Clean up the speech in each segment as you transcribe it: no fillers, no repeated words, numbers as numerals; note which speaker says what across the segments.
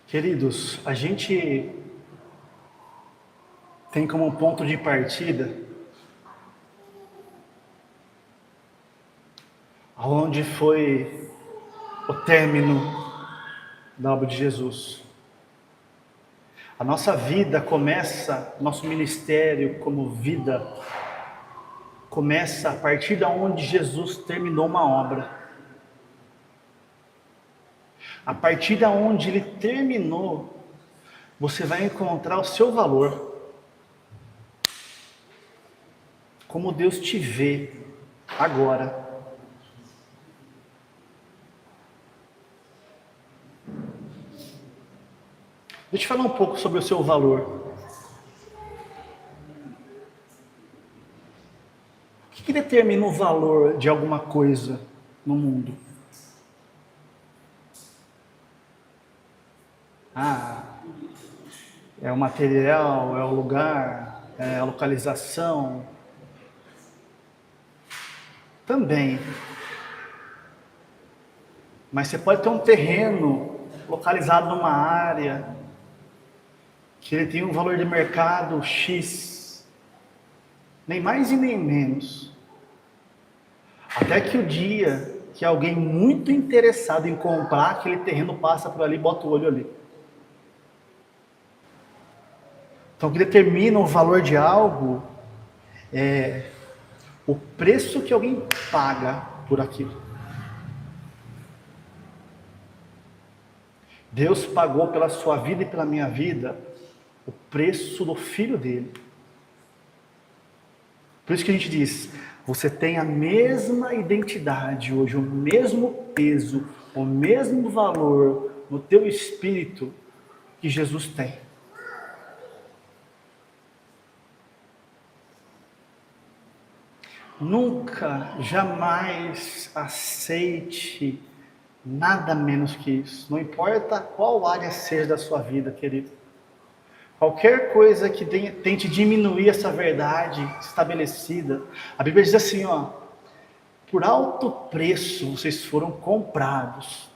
Speaker 1: Queridos, a gente tem como ponto de partida aonde foi o término da obra de Jesus. A nossa vida começa, nosso ministério como vida, começa a partir de onde Jesus terminou uma obra. A partir de onde ele terminou, você vai encontrar o seu valor. Como Deus te vê agora. Deixa eu falar um pouco sobre o seu valor. O que determina o valor de alguma coisa no mundo? É o material, é o lugar, é a localização. Também. Mas você pode ter um terreno localizado numa área que ele tem um valor de mercado X, nem mais e nem menos. Até que o dia que alguém muito interessado em comprar aquele terreno passa por ali e bota o olho ali. Então, o que determina o valor de algo é o preço que alguém paga por aquilo. Deus pagou pela sua vida e pela minha vida o preço do Filho dele. Por isso que a gente diz, você tem a mesma identidade hoje, o mesmo peso, o mesmo valor no teu espírito que Jesus tem. Nunca, jamais aceite nada menos que isso. Não importa qual área seja da sua vida, querido. Qualquer coisa que tente diminuir essa verdade estabelecida. A Bíblia diz assim, ó. Por alto preço vocês foram comprados.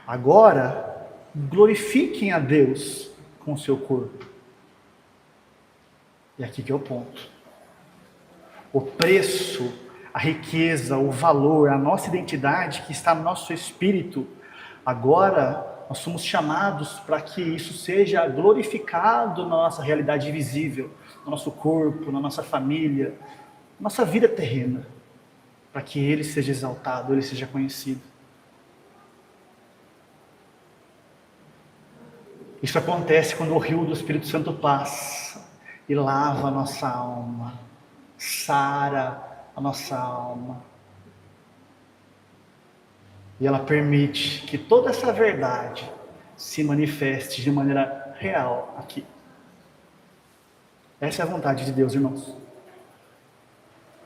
Speaker 1: Agora, glorifiquem a Deus com o seu corpo. E aqui que é o ponto. O preço, a riqueza, o valor, a nossa identidade que está no nosso espírito, agora nós somos chamados para que isso seja glorificado na nossa realidade visível, no nosso corpo, na nossa família, na nossa vida terrena, para que ele seja exaltado, ele seja conhecido. Isso acontece quando o rio do Espírito Santo passa e lava a nossa alma, sara a nossa alma. E ela permite que toda essa verdade se manifeste de maneira real aqui. Essa é a vontade de Deus, irmãos.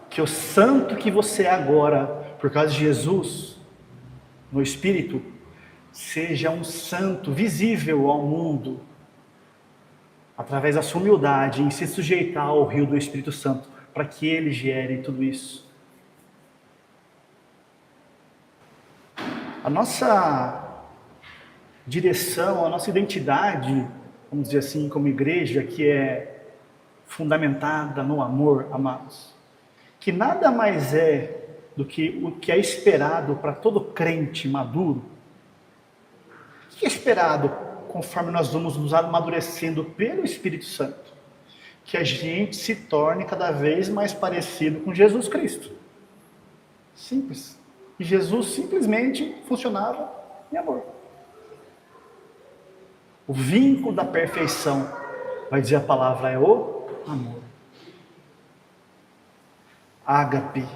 Speaker 1: Que o santo que você é agora, por causa de Jesus, no Espírito, seja um santo visível ao mundo, através da sua humildade, em se sujeitar ao rio do Espírito Santo, para que ele gere tudo isso. A nossa direção, a nossa identidade, vamos dizer assim, como igreja, que é fundamentada no amor, amados, que nada mais é do que o que é esperado para todo crente maduro. O que é esperado conforme nós vamos nos amadurecendo pelo Espírito Santo? Que a gente se torne cada vez mais parecido com Jesus Cristo. Simples. E Jesus simplesmente funcionava em amor. O vínculo da perfeição, vai dizer a palavra, é o amor. Ágape.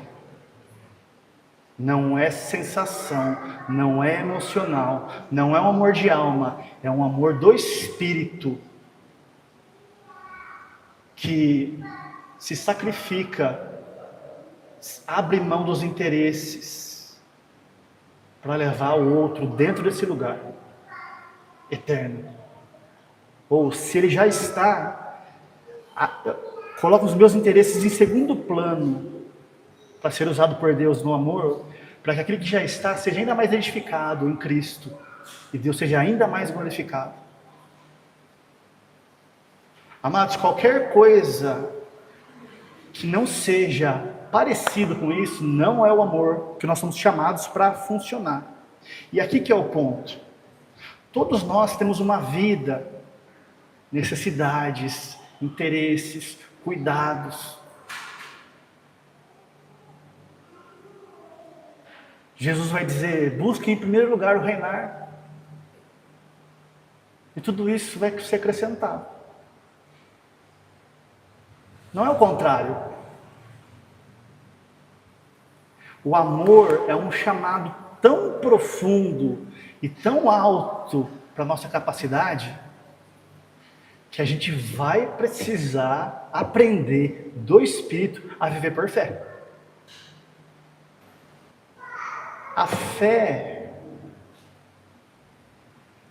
Speaker 1: Não é sensação, não é emocional, não é um amor de alma, é um amor do Espírito que se sacrifica, abre mão dos interesses para levar o outro dentro desse lugar eterno. Ou se ele já está, coloca os meus interesses em segundo plano para ser usado por Deus no amor, para que aquele que já está seja ainda mais edificado em Cristo, e Deus seja ainda mais glorificado. Amados, qualquer coisa que não seja parecido com isso, não é o amor que nós somos chamados para funcionar. E aqui que é o ponto. Todos nós temos uma vida, necessidades, interesses, cuidados. Jesus vai dizer, busque em primeiro lugar o reinar. E tudo isso vai ser acrescentado. Não é o contrário. O amor é um chamado tão profundo e tão alto para a nossa capacidade, que a gente vai precisar aprender do Espírito a viver por fé. A fé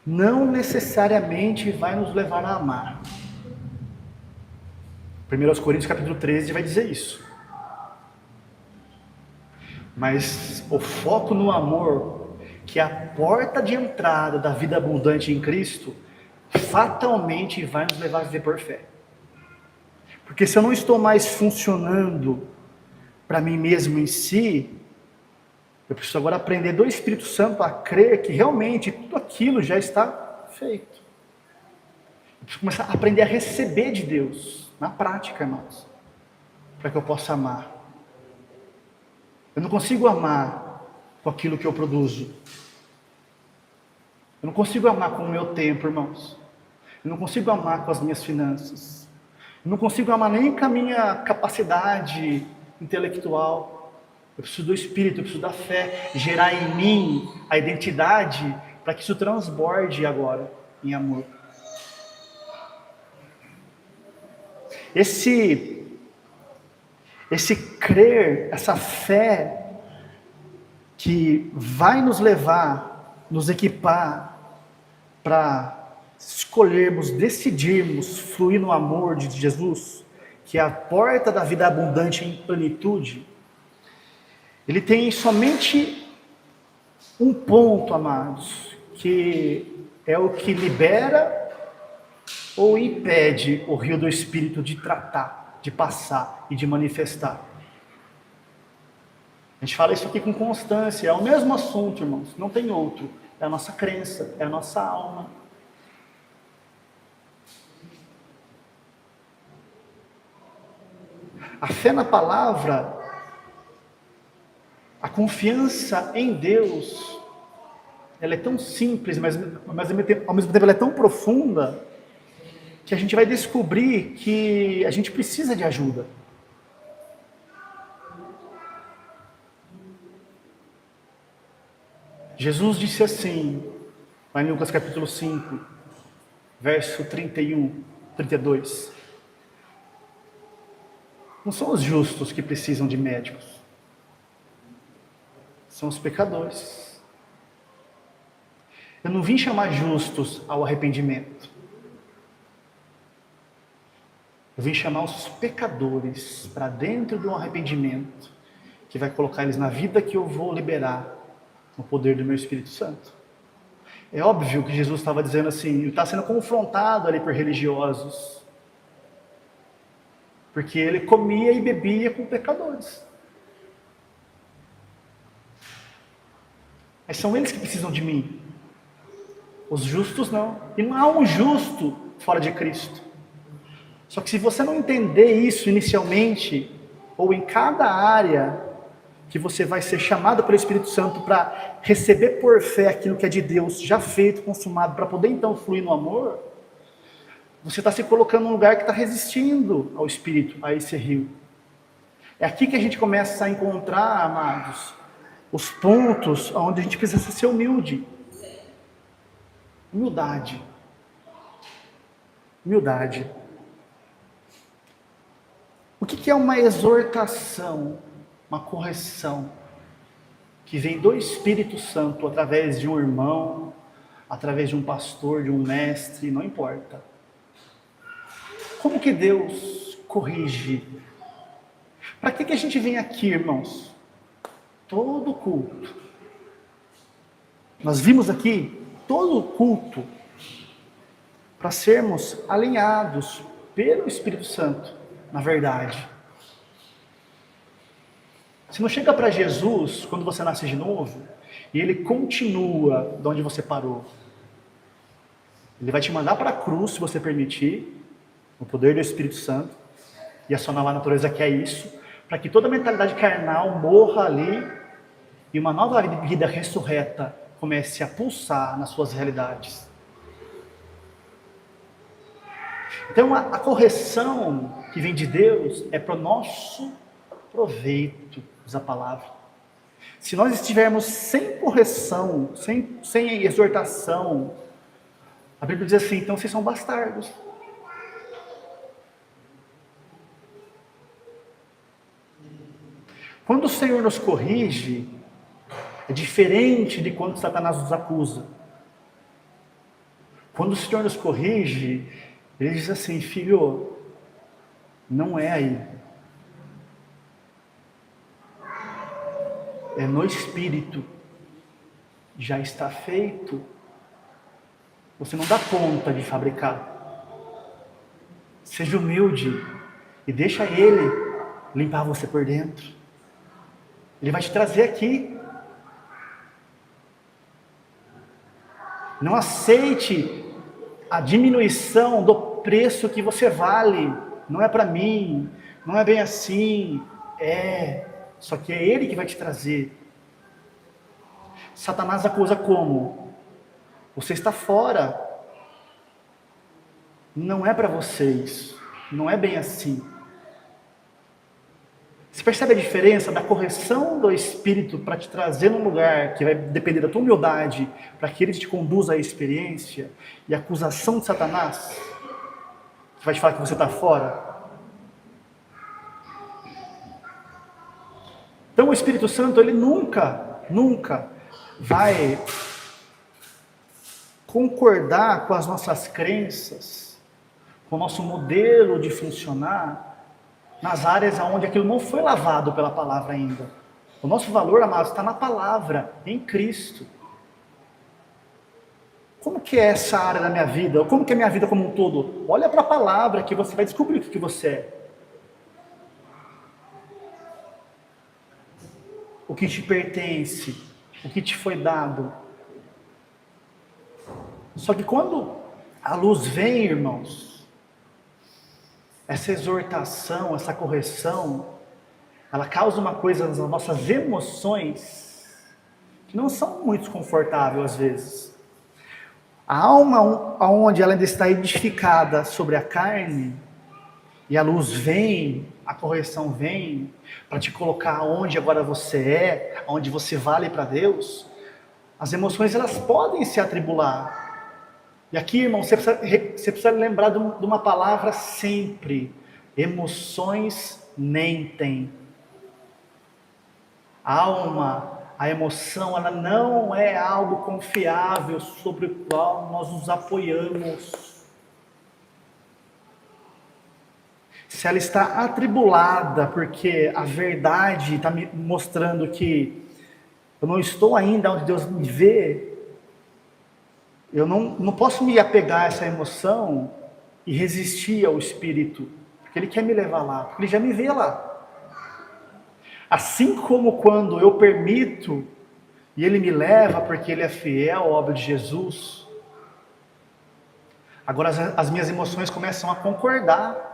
Speaker 1: não necessariamente vai nos levar a amar. 1 Coríntios capítulo 13 vai dizer isso. Mas o foco no amor, que é a porta de entrada da vida abundante em Cristo, fatalmente vai nos levar a viver por fé. Porque se eu não estou mais funcionando para mim mesmo em si, eu preciso agora aprender do Espírito Santo a crer que realmente tudo aquilo já está feito. Eu preciso começar a aprender a receber de Deus, na prática, irmãos, para que eu possa amar. Eu não consigo amar com aquilo que eu produzo. Eu não consigo amar com o meu tempo, irmãos. Eu não consigo amar com as minhas finanças. Eu não consigo amar nem com a minha capacidade intelectual. Eu preciso do Espírito, eu preciso da fé, gerar em mim a identidade para que isso transborde agora em amor. Esse crer, essa fé que vai nos levar, nos equipar para escolhermos, decidirmos fluir no amor de Jesus, que é a porta da vida abundante em plenitude, ele tem somente um ponto, amados, que é o que libera ou impede o rio do Espírito de tratar, de passar e de manifestar. A gente fala isso aqui com constância, é o mesmo assunto, irmãos, não tem outro. É a nossa crença, é a nossa alma. A fé na palavra, a confiança em Deus, ela é tão simples, mas ao mesmo tempo ela é tão profunda, que a gente vai descobrir que a gente precisa de ajuda. Jesus disse assim, lá em Lucas capítulo 5, verso 31, 32. Não são os justos que precisam de médicos, são os pecadores. Eu não vim chamar justos ao arrependimento. Eu vim chamar os pecadores para dentro de um arrependimento que vai colocar eles na vida que eu vou liberar no poder do meu Espírito Santo. É óbvio que Jesus estava dizendo assim, ele está sendo confrontado ali por religiosos, porque ele comia e bebia com pecadores. Mas são eles que precisam de mim. Os justos não. E não há um justo fora de Cristo. Só que se você não entender isso inicialmente, ou em cada área que você vai ser chamado pelo Espírito Santo para receber por fé aquilo que é de Deus, já feito, consumado, para poder então fluir no amor, você está se colocando num lugar que está resistindo ao Espírito, a esse rio. É aqui que a gente começa a encontrar, amados, os pontos onde a gente precisa ser humilde. Humildade. Humildade. O que é uma exortação, uma correção, que vem do Espírito Santo através de um irmão, através de um pastor, de um mestre, não importa. Como que Deus corrige? Para que a gente vem aqui, irmãos? Todo culto. Nós vimos aqui todo culto para sermos alinhados pelo Espírito Santo, na verdade. Você não chega para Jesus quando você nasce de novo e ele continua de onde você parou. Ele vai te mandar para a cruz, se você permitir, no poder do Espírito Santo, e a sua nova natureza quer isso, para que toda mentalidade carnal morra ali e uma nova vida ressurreta comece a pulsar nas suas realidades. Então a correção que vem de Deus é para o nosso proveito, diz a palavra. Se nós estivermos sem correção, sem exortação, a Bíblia diz assim, então vocês são bastardos. Quando o Senhor nos corrige, é diferente de quando Satanás nos acusa. Quando o Senhor nos corrige, ele diz assim, filho, não é aí. É no Espírito. Já está feito. Você não dá conta de fabricar. Seja humilde e deixa Ele limpar você por dentro. Ele vai te trazer aqui. Não aceite a diminuição do preço que você vale. Não é para mim, não é bem assim. Só que é Ele que vai te trazer. Satanás acusa como? Você está fora. Não é para vocês. Não é bem assim. Você percebe a diferença da correção do Espírito para te trazer num lugar que vai depender da tua humildade, para que ele te conduza à experiência, e a acusação de Satanás, que vai te falar que você está fora? Então o Espírito Santo, ele nunca vai concordar com as nossas crenças, com o nosso modelo de funcionar, nas áreas onde aquilo não foi lavado pela palavra ainda. O nosso valor, amados, está na palavra, em Cristo. Como que é essa área da minha vida? Como que é a minha vida como um todo? Olha para a palavra que você vai descobrir o que você é. O que te pertence, o que te foi dado. Só que quando a luz vem, irmãos, essa exortação, essa correção, ela causa uma coisa nas nossas emoções que não são muito confortáveis às vezes. A alma, onde ela ainda está edificada sobre a carne, e a luz vem, a correção vem, para te colocar onde agora você é, onde você vale para Deus, as emoções elas podem se atribular. E aqui, irmão, você precisa lembrar de uma palavra sempre. Emoções mentem. A alma, a emoção, ela não é algo confiável sobre o qual nós nos apoiamos. Se ela está atribulada, porque a verdade está me mostrando que eu não estou ainda onde Deus me vê, eu não posso me apegar a essa emoção e resistir ao Espírito, porque Ele quer me levar lá, porque Ele já me vê lá. Assim como quando eu permito e Ele me leva porque Ele é fiel à obra de Jesus, agora as minhas emoções começam a concordar.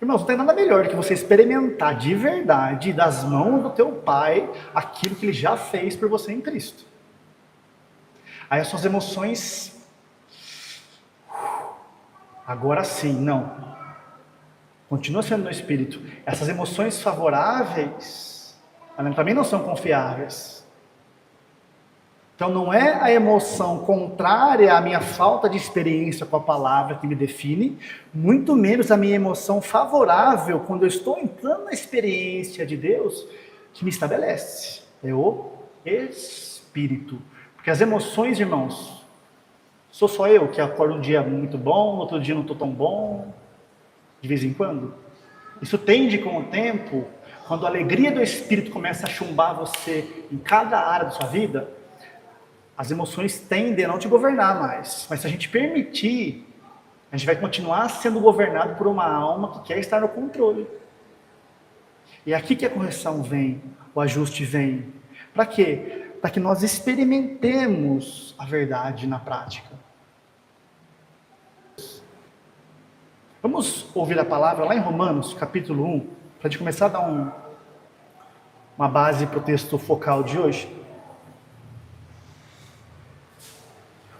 Speaker 1: Irmãos, não tem nada melhor do que você experimentar de verdade, das mãos do teu Pai, aquilo que Ele já fez por você em Cristo. Aí as suas emoções, agora sim, não. Continua sendo no Espírito. Essas emoções favoráveis, também não são confiáveis. Então não é a emoção contrária à minha falta de experiência com a palavra que me define, muito menos a minha emoção favorável quando eu estou entrando na experiência de Deus que me estabelece. É o Espírito. Porque as emoções, irmãos, sou só eu que acordo um dia muito bom, outro dia não estou tão bom, de vez em quando. Isso tende com o tempo, quando a alegria do Espírito começa a chumbar você em cada área da sua vida, As emoções tendem a não te governar mais. Mas se a gente permitir, a gente vai continuar sendo governado por uma alma que quer estar no controle. E é aqui que a correção vem, o ajuste vem. Para quê? Para que nós experimentemos a verdade na prática. Vamos ouvir a palavra lá em Romanos, capítulo 1, para a gente começar a dar uma base para o texto focal de hoje.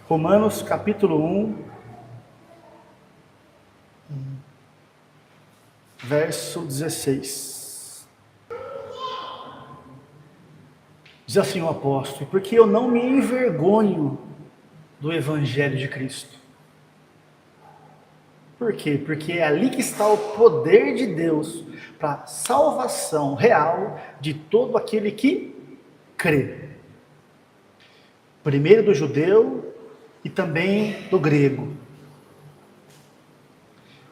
Speaker 1: Romanos, capítulo 1, verso 16. Diz assim o apóstolo: porque eu não me envergonho do evangelho de Cristo. Por quê? Porque é ali que está o poder de Deus para a salvação real de todo aquele que crê. Primeiro do judeu e também do grego.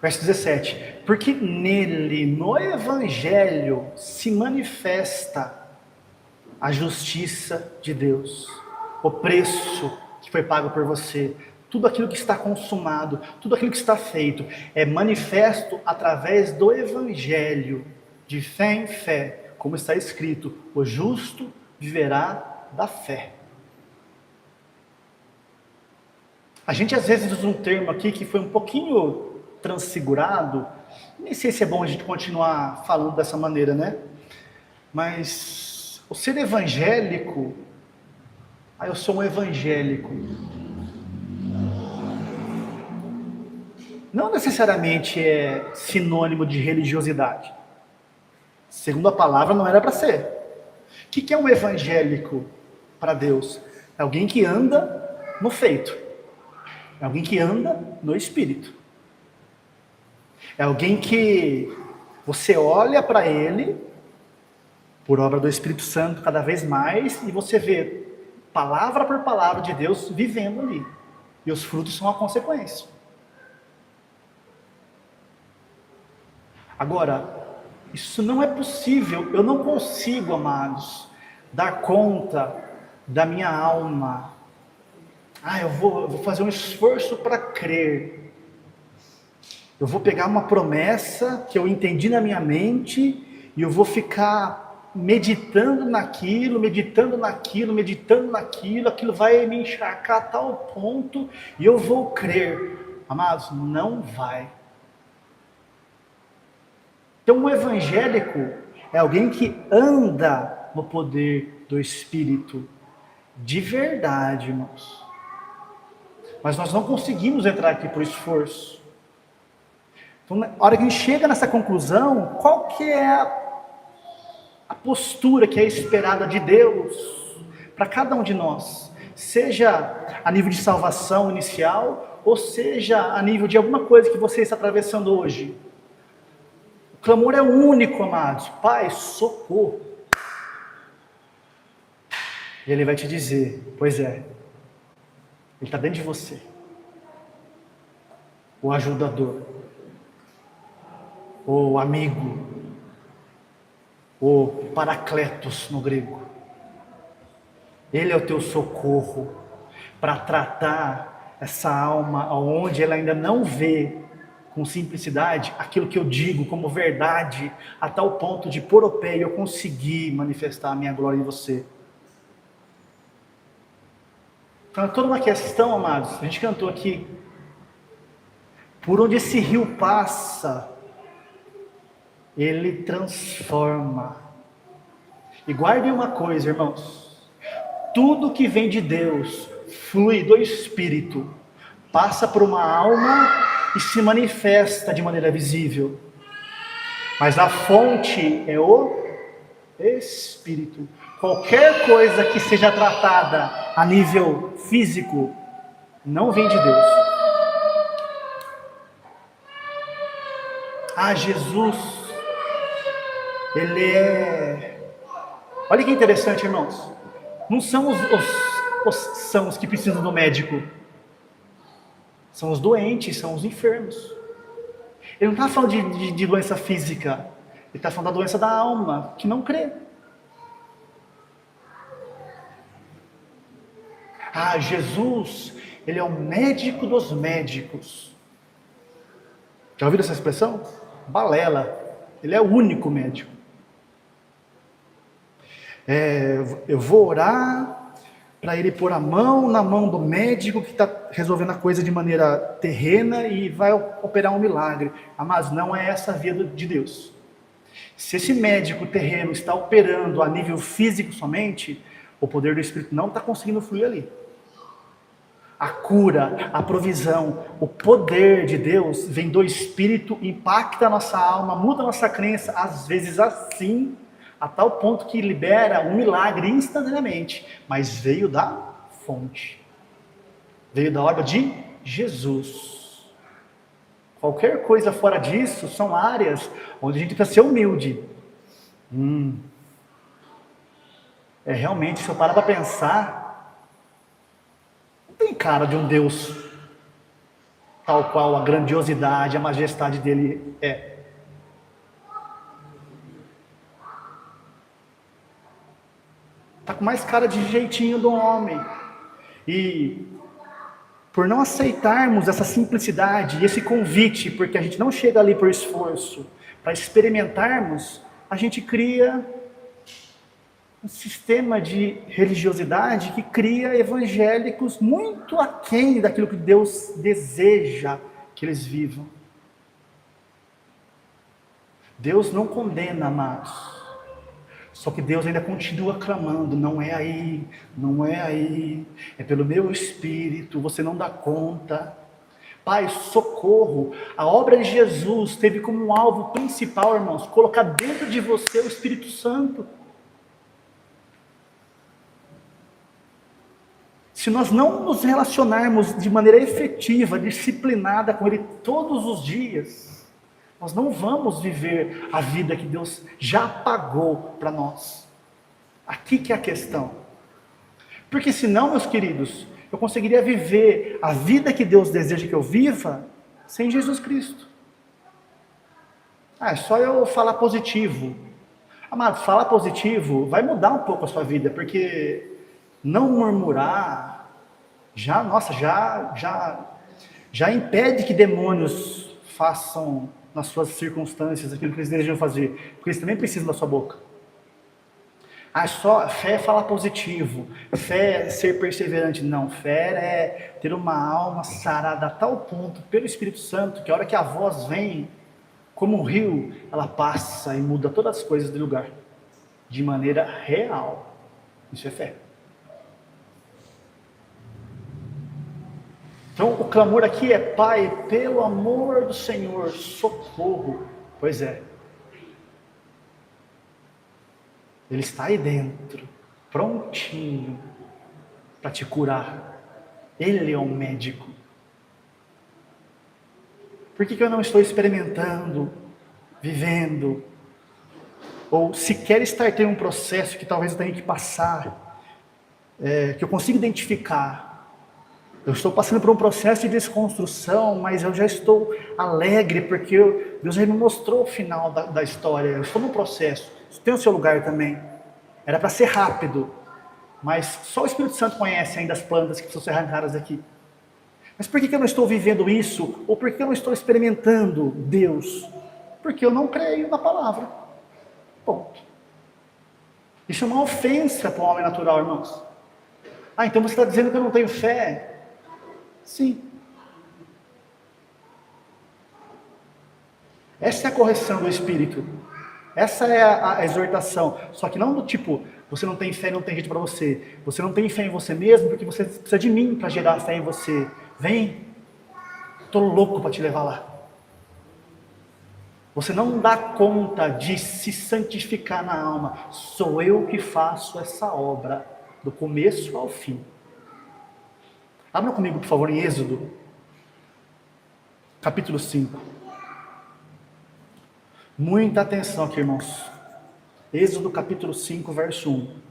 Speaker 1: Verso 17. Porque nele, no evangelho, se manifesta a justiça de Deus, o preço que foi pago por você, tudo aquilo que está consumado, tudo aquilo que está feito, é manifesto através do evangelho, de fé em fé, como está escrito: o justo viverá da fé. A gente às vezes usa um termo aqui que foi um pouquinho transfigurado, nem sei se é bom a gente continuar falando dessa maneira, né? Mas o ser evangélico, eu sou um evangélico, não necessariamente é sinônimo de religiosidade. Segundo a palavra, não era para ser. O que é um evangélico para Deus? É alguém que anda no feito. É alguém que anda no Espírito. É alguém que você olha para ele, por obra do Espírito Santo cada vez mais, e você vê palavra por palavra de Deus vivendo ali. E os frutos são a consequência. Agora, isso não é possível, eu não consigo, amados, dar conta da minha alma. Eu vou fazer um esforço para crer. Eu vou pegar uma promessa que eu entendi na minha mente e eu vou ficar meditando naquilo, aquilo vai me encharcar a tal ponto e eu vou crer. Amados, não vai. Então, um evangélico é alguém que anda no poder do Espírito, de verdade, irmãos. Mas nós não conseguimos entrar aqui por esforço. Então, na hora que a gente chega nessa conclusão, qual que é a postura que é esperada de Deus para cada um de nós? Seja a nível de salvação inicial, ou seja a nível de alguma coisa que você está atravessando hoje. O clamor é único, amados. Pai, socorro. E Ele vai te dizer: pois é, Ele está dentro de você. O ajudador, o amigo, o paracletos no grego. Ele é o teu socorro para tratar essa alma onde ela ainda não vê com simplicidade aquilo que eu digo como verdade, a tal ponto de por o pé eu conseguir manifestar a minha glória em você. Então é toda uma questão, amados, a gente cantou aqui, por onde esse rio passa, ele transforma. E guardem uma coisa, irmãos, tudo que vem de Deus, flui do Espírito, passa por uma alma e se manifesta de maneira visível. Mas a fonte é o Espírito. Qualquer coisa que seja tratada a nível físico, não vem de Deus. Jesus, Ele é... Olha que interessante, irmãos. Não são os que precisam do médico. São os doentes, são os enfermos. Ele não está falando de doença física. Ele está falando da doença da alma, que não crê. Ah, Jesus, ele é o médico dos médicos. Já ouviram essa expressão? Balela. Ele é o único médico. Eu vou orar para ele pôr a mão na mão do médico que está resolvendo a coisa de maneira terrena e vai operar um milagre. Mas não é essa a via de Deus. Se esse médico terreno está operando a nível físico somente, o poder do Espírito não está conseguindo fluir ali. A cura, a provisão, o poder de Deus vem do Espírito, impacta a nossa alma, muda a nossa crença, às vezes assim, a tal ponto que libera um milagre instantaneamente, mas veio da fonte, veio da obra de Jesus. Qualquer coisa fora disso são áreas onde a gente precisa ser humilde. Realmente, se eu parar para pensar, não tem cara de um Deus tal qual a grandiosidade, a majestade dele é. Está com mais cara de jeitinho do homem. E por não aceitarmos essa simplicidade e esse convite, porque a gente não chega ali por esforço, para experimentarmos, a gente cria um sistema de religiosidade que cria evangélicos muito aquém daquilo que Deus deseja que eles vivam. Deus não condena, amados. Só que Deus ainda continua clamando, não é aí, não é aí, é pelo meu Espírito, você não dá conta. Pai, socorro. A obra de Jesus teve como um alvo principal, irmãos, colocar dentro de você o Espírito Santo. Se nós não nos relacionarmos de maneira efetiva, disciplinada com Ele todos os dias, nós não vamos viver a vida que Deus já pagou para nós. Aqui que é a questão. Porque senão, meus queridos, eu conseguiria viver a vida que Deus deseja que eu viva sem Jesus Cristo. É só eu falar positivo. Amado, falar positivo vai mudar um pouco a sua vida, porque não murmurar já impede que demônios façam nas suas circunstâncias aquilo que eles desejam fazer, porque eles também precisam da sua boca. Só fé é falar positivo, fé é ser perseverante. Não, fé é ter uma alma sarada a tal ponto pelo Espírito Santo, que a hora que a voz vem, como um rio, ela passa e muda todas as coisas do lugar, de maneira real. Isso é fé. Então o clamor aqui é: Pai, pelo amor do Senhor, socorro. Pois é. Ele está aí dentro, prontinho para te curar. Ele é um médico. Por que eu não estou experimentando, vivendo, ou sequer estar tendo um processo que talvez eu tenha que passar, que eu consiga identificar? Eu estou passando por um processo de desconstrução, mas eu já estou alegre, porque Deus já me mostrou o final da história. Eu estou no processo. Isso tem o seu lugar também. Era para ser rápido, mas só o Espírito Santo conhece ainda as plantas que precisam ser arrancadas aqui. Mas por que eu não estou vivendo isso? Ou por que eu não estou experimentando Deus? Porque eu não creio na palavra. Ponto. Isso é uma ofensa para o homem natural, irmãos. Então você está dizendo que eu não tenho fé? Sim. Essa é a correção do Espírito. Essa é a exortação. Só que não do tipo, você não tem fé, não tem jeito para você. Você não tem fé em você mesmo, porque você precisa de mim para gerar fé em você. Vem, estou louco para te levar lá. Você não dá conta de se santificar na alma. Sou eu que faço essa obra, do começo ao fim. Abra comigo, por favor, em Êxodo, capítulo 5. Muita atenção aqui, irmãos. Êxodo, capítulo 5, verso 1.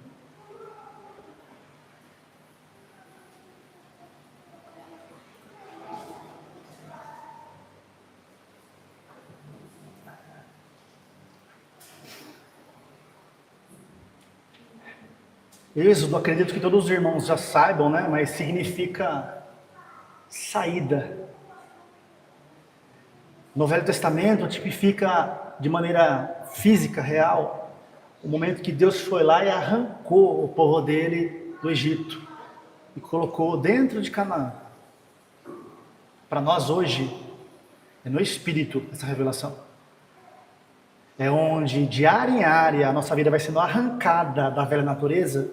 Speaker 1: Êxodo, acredito que todos os irmãos já saibam, né? Mas significa saída. No Velho Testamento tipifica de maneira física, real, o momento que Deus foi lá e arrancou o povo dele do Egito e colocou dentro de Canaã. Para nós hoje, é no Espírito essa revelação. É onde, de área em área, a nossa vida vai sendo arrancada da velha natureza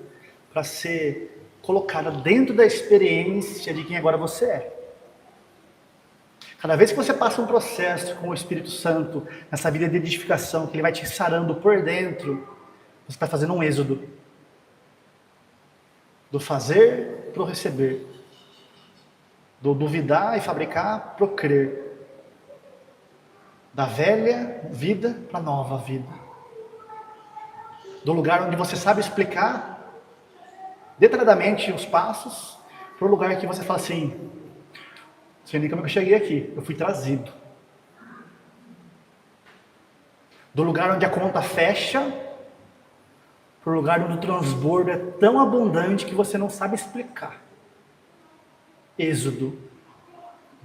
Speaker 1: para ser colocada dentro da experiência de quem agora você é. Cada vez que você passa um processo com o Espírito Santo, nessa vida de edificação, que ele vai te sarando por dentro, você está fazendo um êxodo. Do fazer para o receber. Do duvidar e fabricar para o crer. Da velha vida para a nova vida. Do lugar onde você sabe explicar detalhadamente os passos, para o lugar que você fala assim, não sei nem como eu cheguei aqui, eu fui trazido. Do lugar onde a conta fecha, para o lugar onde o transbordo é tão abundante que você não sabe explicar. Êxodo.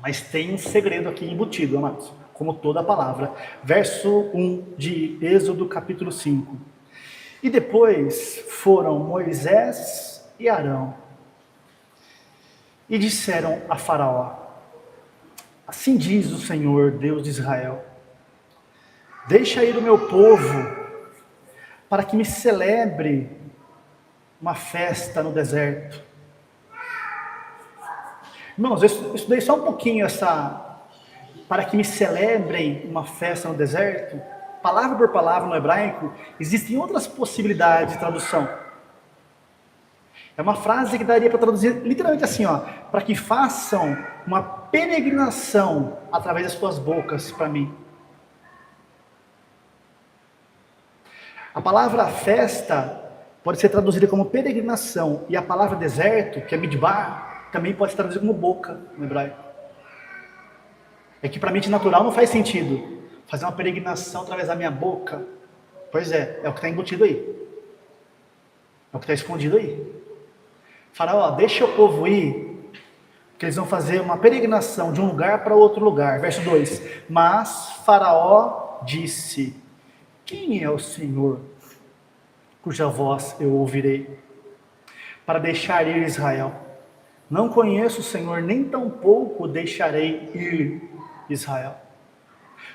Speaker 1: Mas tem um segredo aqui embutido, amados, como toda a palavra. Verso 1 de Êxodo capítulo 5. E depois foram Moisés e Arão e disseram a Faraó: assim diz o Senhor, Deus de Israel, deixa ir o meu povo para que me celebre uma festa no deserto. Irmãos, eu estudei só um pouquinho para que me celebrem uma festa no deserto. Palavra por palavra no hebraico, existem outras possibilidades de tradução. É uma frase que daria para traduzir literalmente assim, para que façam uma peregrinação através das suas bocas para mim. A palavra festa pode ser traduzida como peregrinação, e a palavra deserto, que é midbar, também pode ser traduzida como boca no hebraico. É que para a mente natural não faz sentido fazer uma peregrinação através da minha boca. Pois é o que está embutido aí. É o que está escondido aí. Faraó, deixa o povo ir, que eles vão fazer uma peregrinação de um lugar para outro lugar. Verso 2. Mas Faraó disse: quem é o Senhor, cuja voz eu ouvirei, para deixar ir Israel? Não conheço o Senhor, nem tampouco deixarei ir Israel.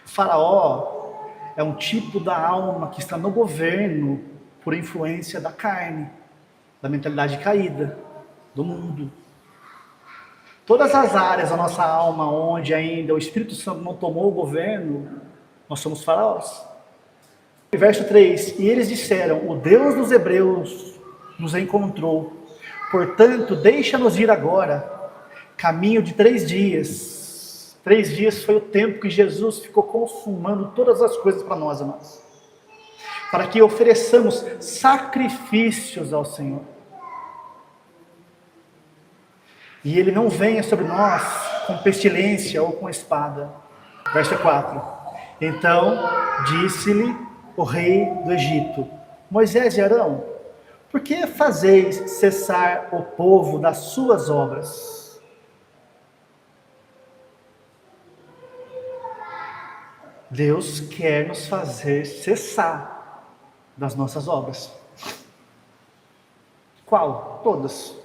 Speaker 1: Faraó é um tipo da alma que está no governo por influência da carne, da mentalidade caída, do mundo. Todas as áreas da nossa alma onde ainda o Espírito Santo não tomou o governo, nós somos faraós. Verso 3, e eles disseram: o Deus dos hebreus nos encontrou, portanto deixa-nos ir agora, caminho de 3 dias. 3 dias foi o tempo que Jesus ficou consumando todas as coisas para nós, amados, para que ofereçamos sacrifícios ao Senhor, e Ele não venha sobre nós com pestilência ou com espada. Verso 4, então disse-lhe o rei do Egito: Moisés e Arão, por que fazeis cessar o povo das suas obras? Deus quer nos fazer cessar das nossas obras. Qual? Todas.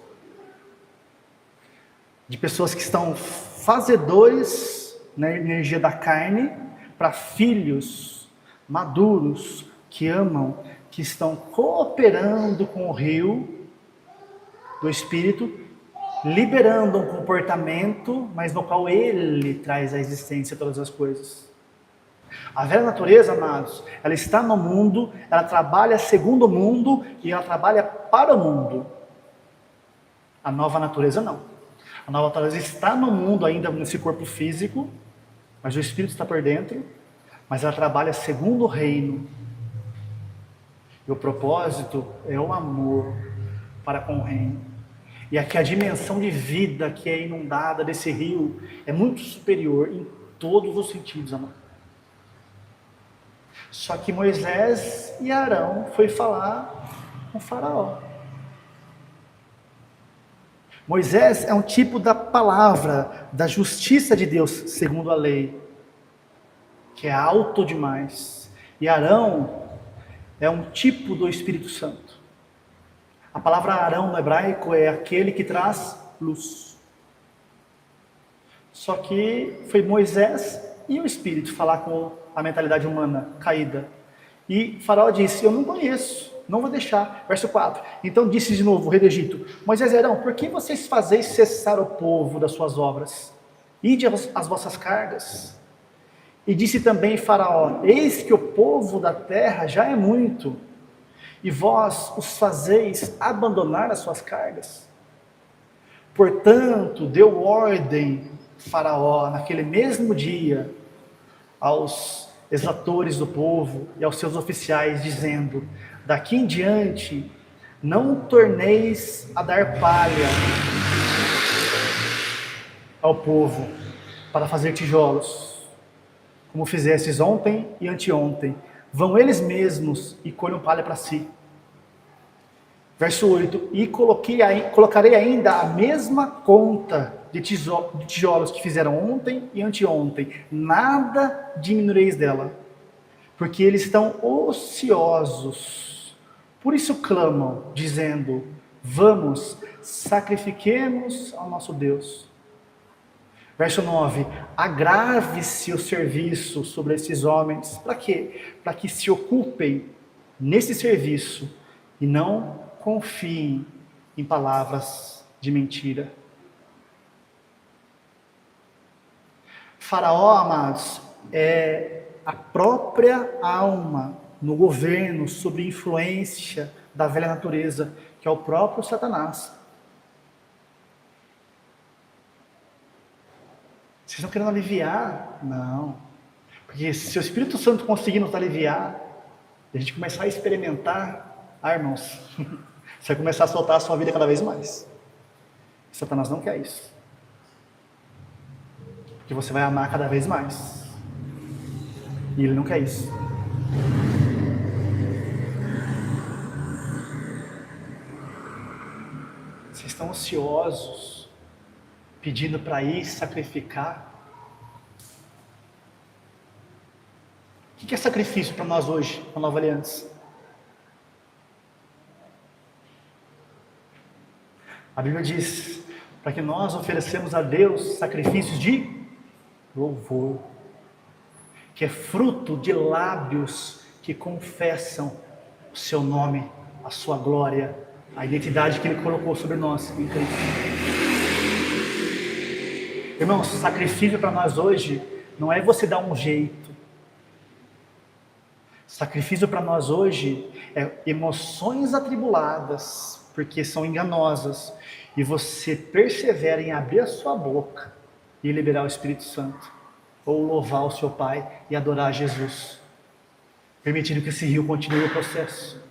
Speaker 1: De pessoas que estão fazedores na energia da carne, para filhos maduros, que amam, que estão cooperando com o rio do Espírito, liberando um comportamento, mas no qual Ele traz à existência todas as coisas. A velha natureza, amados, ela está no mundo, ela trabalha segundo o mundo e ela trabalha para o mundo. A nova natureza não. A nova natureza está no mundo ainda, nesse corpo físico, mas o Espírito está por dentro, mas ela trabalha segundo o reino. E o propósito é o amor para com o reino. E aqui a dimensão de vida que é inundada desse rio é muito superior em todos os sentidos, amado. Só que Moisés e Arão foi falar com o Faraó. Moisés é um tipo da palavra, da justiça de Deus, segundo a lei, que é alto demais. E Arão é um tipo do Espírito Santo. A palavra Arão no hebraico é aquele que traz luz. Só que foi Moisés e o Espírito falar com a mentalidade humana caída. E Faraó disse: eu não conheço, não vou deixar. Verso 4. Então disse de novo o rei do Egito: Moisés e Arão, por que vocês fazeis cessar o povo das suas obras? Ide as vossas cargas. E disse também Faraó: eis que o povo da terra já é muito, e vós os fazeis abandonar as suas cargas. Portanto, deu ordem Faraó, naquele mesmo dia, aos exatores do povo e aos seus oficiais, dizendo: daqui em diante, não torneis a dar palha ao povo para fazer tijolos, como fizestes ontem e anteontem. Vão eles mesmos e colham palha para si. Verso 8: e colocarei ainda a mesma conta de tijolos que fizeram ontem e anteontem, nada diminuireis dela, porque eles estão ociosos. Por isso clamam, dizendo: vamos, sacrifiquemos ao nosso Deus. Verso 9: agrave-se o serviço sobre esses homens. Para quê? Para que se ocupem nesse serviço e não confiem em palavras de mentira. Faraó, amados, é a própria alma no governo, sob influência da velha natureza, que é o próprio Satanás. Vocês estão querendo aliviar? Não. Porque se o Espírito Santo conseguir nos aliviar, e a gente começar a experimentar, irmãos, você vai começar a soltar a sua vida cada vez mais. Satanás não quer isso. Porque você vai amar cada vez mais. E ele não quer isso. Vocês estão ansiosos, pedindo para ir sacrificar. O que é sacrifício para nós hoje, na Nova Aliança? A Bíblia diz para que nós oferecemos a Deus sacrifícios de louvor, que é fruto de lábios que confessam o seu nome, a sua glória, a identidade que Ele colocou sobre nós em Cristo. Irmãos, sacrifício para nós hoje não é você dar um jeito. Sacrifício para nós hoje é emoções atribuladas, porque são enganosas, e você persevera em abrir a sua boca e liberar o Espírito Santo, ou louvar o seu Pai e adorar Jesus, permitindo que esse rio continue o processo.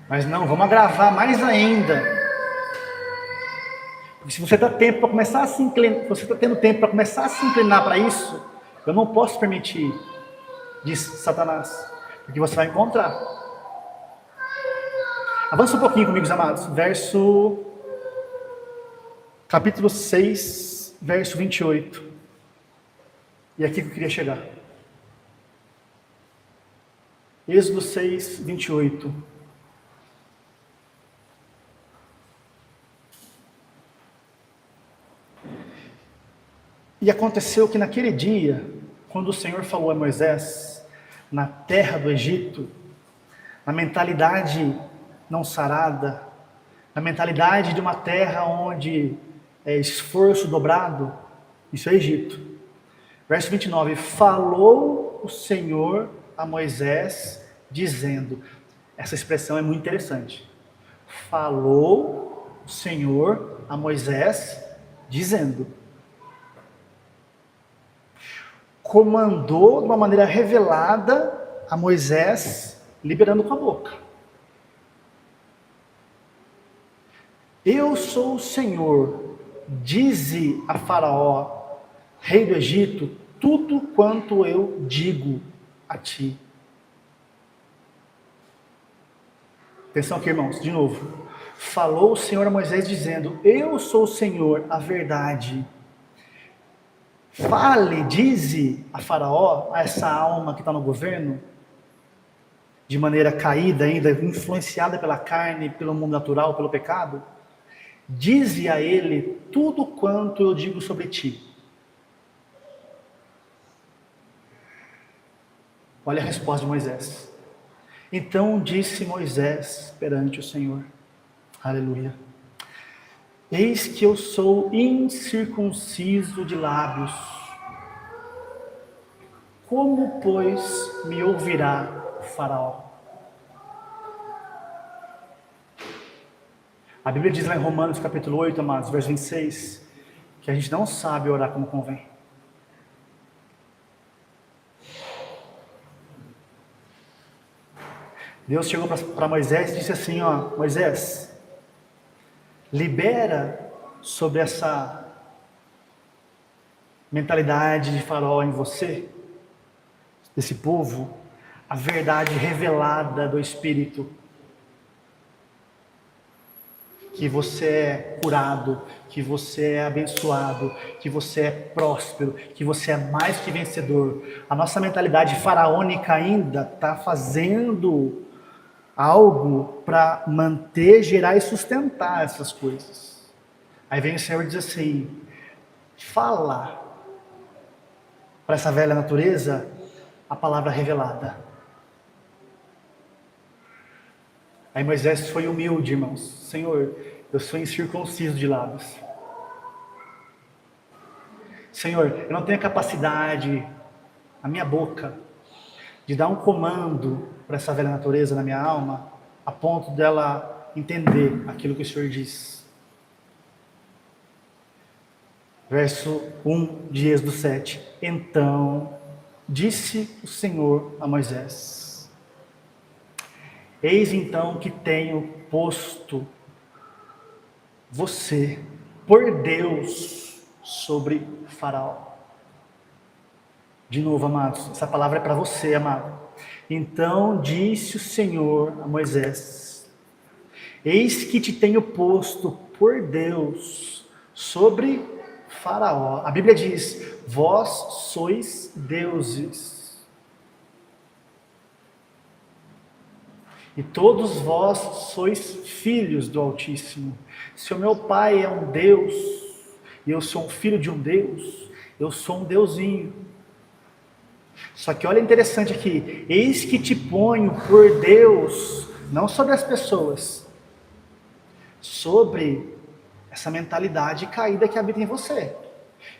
Speaker 1: Mas não, vamos agravar mais ainda. Porque se você está tempo para começar a se inclinar, você está tendo tempo para começar a se inclinar para isso, eu não posso permitir, diz Satanás, porque você vai encontrar. Avança um pouquinho comigo, amados. Capítulo 6, verso 28. E é aqui que eu queria chegar. Êxodo 6, 28. E aconteceu que naquele dia, quando o Senhor falou a Moisés, na terra do Egito, na mentalidade não sarada, na mentalidade de uma terra onde é esforço dobrado, isso é Egito. Verso 29, falou o Senhor a Moisés, dizendo, essa expressão é muito interessante, falou o Senhor a Moisés, dizendo, comandou de uma maneira revelada a Moisés, liberando com a boca. Eu sou o Senhor, dize a Faraó, rei do Egito, tudo quanto eu digo a ti. Atenção aqui, irmãos, de novo. falou o Senhor a Moisés dizendo: eu sou o Senhor, a verdade. Fale, dize a Faraó, a essa alma que está no governo, de maneira caída ainda, influenciada pela carne, pelo mundo natural, pelo pecado, dize a ele tudo quanto eu digo sobre ti. Olha a resposta de Moisés. Então disse Moisés perante o Senhor, aleluia: eis que eu sou incircunciso de lábios, como, pois, me ouvirá o Faraó? A Bíblia diz lá em Romanos capítulo 8, amados, verso 26, que a gente não sabe orar como convém. Deus chegou para Moisés e disse assim, ó: Moisés, libera sobre essa mentalidade de Faraó em você, desse povo, a verdade revelada do Espírito. Que você é curado, que você é abençoado, que você é próspero, que você é mais que vencedor. A nossa mentalidade faraônica ainda está fazendo algo para manter, gerar e sustentar essas coisas. Aí vem o Senhor e diz assim: fala para essa velha natureza a palavra revelada. Aí Moisés foi humilde, irmãos. Senhor, eu sou incircunciso de lábios. Senhor, eu não tenho a capacidade, a minha boca, de dar um comando para essa velha natureza na minha alma, a ponto dela entender aquilo que o Senhor diz. Verso 1 de Êxodo 7. Então disse o Senhor a Moisés: eis então que tenho posto você por Deus sobre Faraó. De novo, amados, essa palavra é para você, amado. Então disse o Senhor a Moisés: eis que te tenho posto por Deus sobre Faraó. A Bíblia diz: vós sois deuses, e todos vós sois filhos do Altíssimo. Se o meu pai é um Deus, e eu sou um filho de um Deus, eu sou um deusinho. Só que olha interessante aqui: eis que te ponho por Deus, não sobre as pessoas, sobre essa mentalidade caída que habita em você.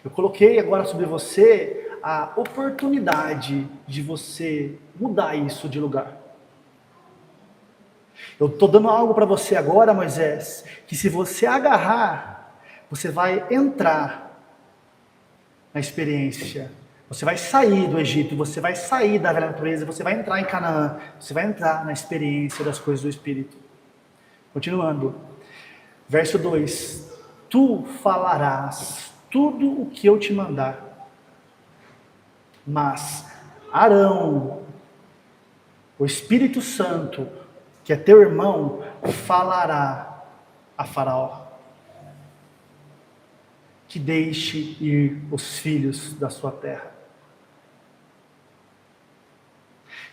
Speaker 1: Eu coloquei agora sobre você a oportunidade de você mudar isso de lugar. Eu estou dando algo para você agora, Moisés, que se você agarrar, você vai entrar na experiência. Você vai sair do Egito, você vai sair da velha natureza, você vai entrar em Canaã, você vai entrar na experiência das coisas do Espírito. Continuando. Verso 2. Tu falarás tudo o que eu te mandar, mas Arão, o Espírito Santo, que é teu irmão, falará a Faraó que deixe ir os filhos da sua terra.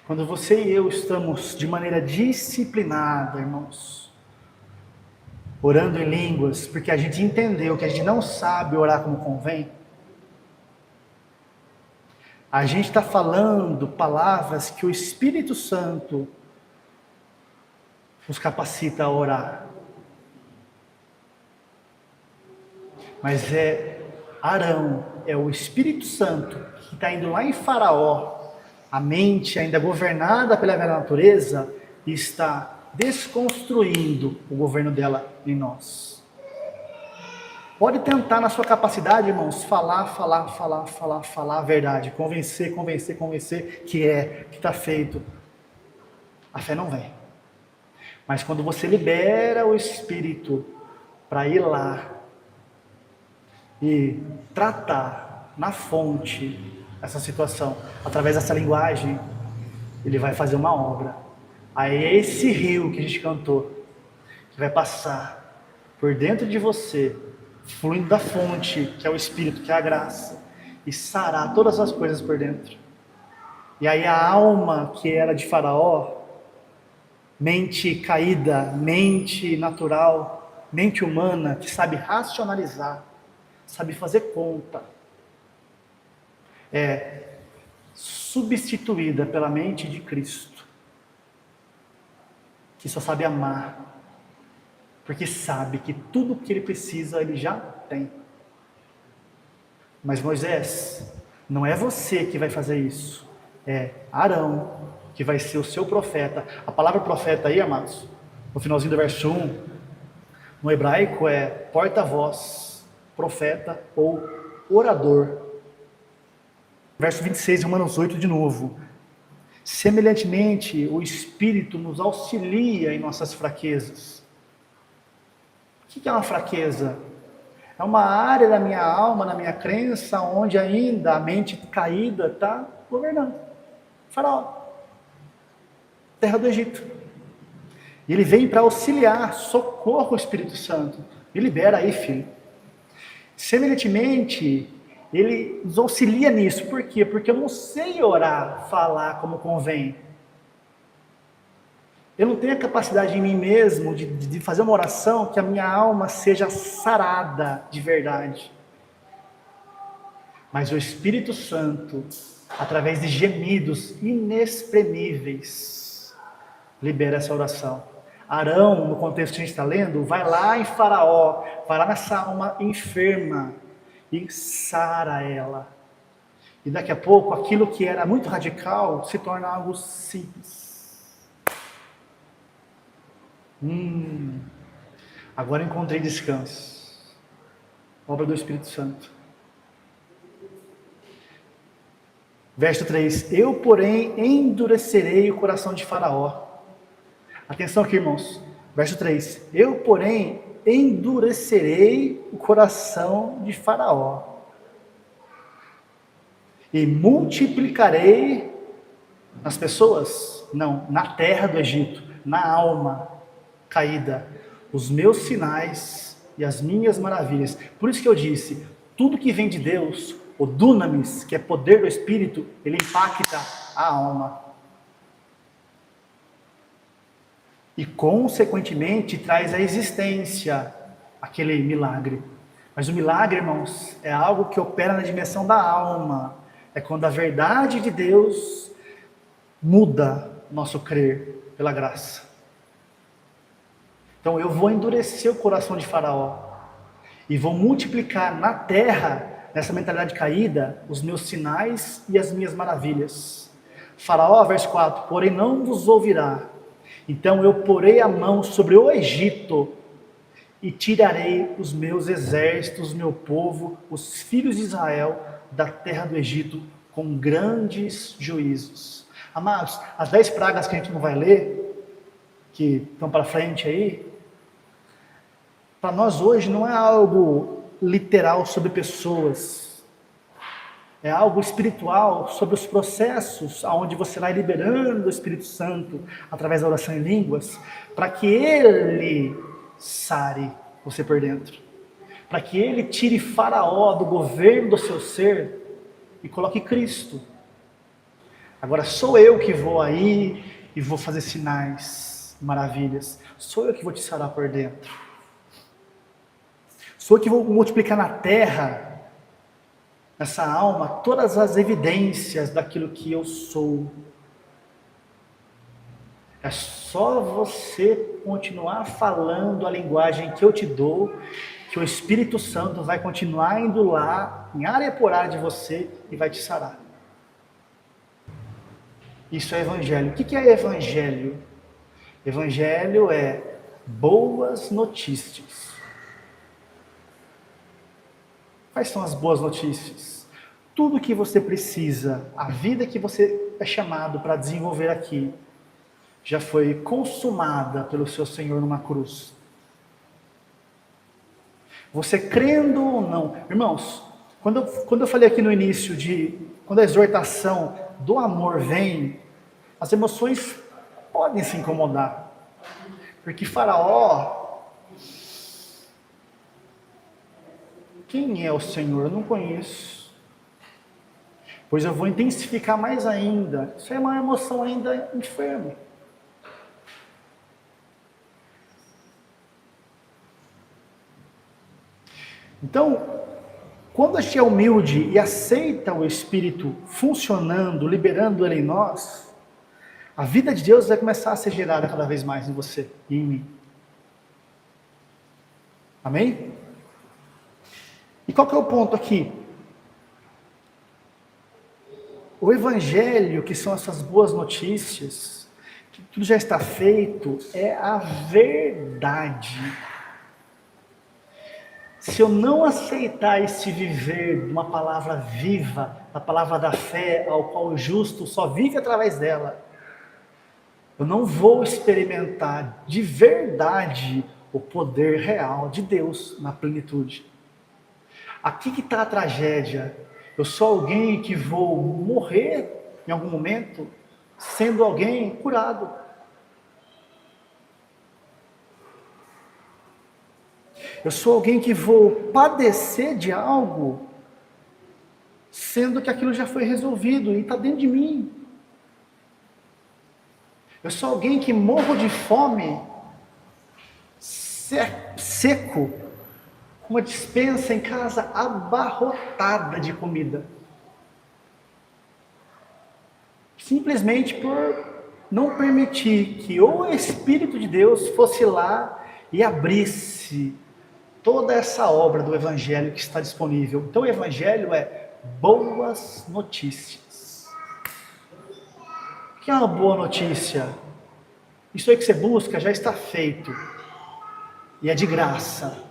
Speaker 1: Quando você e eu estamos de maneira disciplinada, irmãos, orando em línguas, porque a gente entendeu que a gente não sabe orar como convém, a gente está falando palavras que o Espírito Santo nos capacita a orar. Mas Arão, é o Espírito Santo que está indo lá em Faraó, a mente ainda governada pela velha natureza, e está desconstruindo o governo dela em nós. Pode tentar na sua capacidade, irmãos, falar a verdade, convencer que está feito. A fé não vem. Mas quando você libera o Espírito para ir lá e tratar na fonte essa situação, através dessa linguagem, ele vai fazer uma obra. Aí é esse rio que a gente cantou, que vai passar por dentro de você, fluindo da fonte, que é o Espírito, que é a graça, e sarar todas as coisas por dentro. E aí a alma que era de Faraó, mente caída, mente natural, mente humana, que sabe racionalizar, sabe fazer conta, é substituída pela mente de Cristo, que só sabe amar, porque sabe que tudo que ele precisa, ele já tem. Mas Moisés, não é você que vai fazer isso, é Arão, que vai ser o seu profeta. A palavra profeta aí, amados, no finalzinho do verso 1, no hebraico é porta-voz, profeta ou orador. Verso 26, Romanos 8 de novo. Semelhantemente, o Espírito nos auxilia em nossas fraquezas. O que é uma fraqueza? É uma área da minha alma, na minha crença, onde ainda a mente caída está governando. Faraó, terra do Egito. E ele vem para auxiliar, socorro o Espírito Santo. Me libera aí, filho. Semelhantemente, ele nos auxilia nisso. Por quê? Porque eu não sei orar, falar como convém. Eu não tenho a capacidade em mim mesmo de fazer uma oração que a minha alma seja sarada de verdade. Mas o Espírito Santo, através de gemidos inexprimíveis, libera essa oração. Arão, no contexto que a gente está lendo, vai lá em Faraó, vai lá nessa alma enferma e sara ela. E daqui a pouco, aquilo que era muito radical se torna algo simples. Agora encontrei descanso. Obra do Espírito Santo. Verso 3. Eu, porém, endurecerei o coração de Faraó. Atenção aqui, irmãos. Verso 3. Eu, porém, endurecerei o coração de Faraó. E multiplicarei nas pessoas? Não, na terra do Egito, na alma caída, os meus sinais e as minhas maravilhas. Por isso que eu disse, tudo que vem de Deus, o dunamis, que é poder do Espírito, ele impacta a alma. E consequentemente traz à existência aquele milagre. Mas o milagre, irmãos, é algo que opera na dimensão da alma. É quando a verdade de Deus muda nosso crer pela graça. Então eu vou endurecer o coração de Faraó e vou multiplicar na terra, nessa mentalidade caída, os meus sinais e as minhas maravilhas. Faraó, verso 4, porém não vos ouvirá. Então eu porei a mão sobre o Egito e tirarei os meus exércitos, meu povo, os filhos de Israel, da terra do Egito, com grandes juízos. Amados, as 10 pragas que a gente não vai ler, que estão para frente aí, para nós hoje não é algo literal sobre pessoas, é algo espiritual sobre os processos aonde você vai liberando o Espírito Santo através da oração em línguas, para que ele sare você por dentro, para que ele tire Faraó do governo do seu ser e coloque Cristo. Agora sou eu que vou aí e vou fazer sinais, maravilhas, sou eu que vou te sarar por dentro. Sou eu que vou multiplicar na terra, nessa alma, todas as evidências daquilo que eu sou. É só você continuar falando a linguagem que eu te dou, que o Espírito Santo vai continuar indo lá, em área por área de você, e vai te sarar. Isso é evangelho. O que é evangelho? Evangelho é boas notícias. Quais são as boas notícias? Tudo que você precisa, a vida que você é chamado para desenvolver aqui, já foi consumada pelo seu Senhor numa cruz. Você crendo ou não, irmãos, quando eu falei aqui no início quando a exortação do amor vem, as emoções podem se incomodar, porque Faraó Quem é o Senhor? Eu não conheço. Pois eu vou intensificar mais ainda. Isso é uma emoção ainda enferma. Então, quando a gente é humilde e aceita o Espírito funcionando, liberando ele em nós, a vida de Deus vai começar a ser gerada cada vez mais em você e em mim. Amém? E qual que é o ponto aqui? O Evangelho, que são essas boas notícias, que tudo já está feito, é a verdade. Se eu não aceitar esse viver de uma palavra viva, da palavra da fé, ao qual o justo só vive através dela, eu não vou experimentar de verdade o poder real de Deus na plenitude. Aqui que está a tragédia. Eu sou alguém que vou morrer em algum momento, sendo alguém curado. Eu sou alguém que vou padecer de algo, sendo que aquilo já foi resolvido e está dentro de mim. Eu sou alguém que morro de fome, seco, com uma despensa em casa abarrotada de comida. Simplesmente por não permitir que o Espírito de Deus fosse lá e abrisse toda essa obra do Evangelho que está disponível. Então o Evangelho é boas notícias. O que é uma boa notícia? Isso aí que você busca já está feito. E é de graça.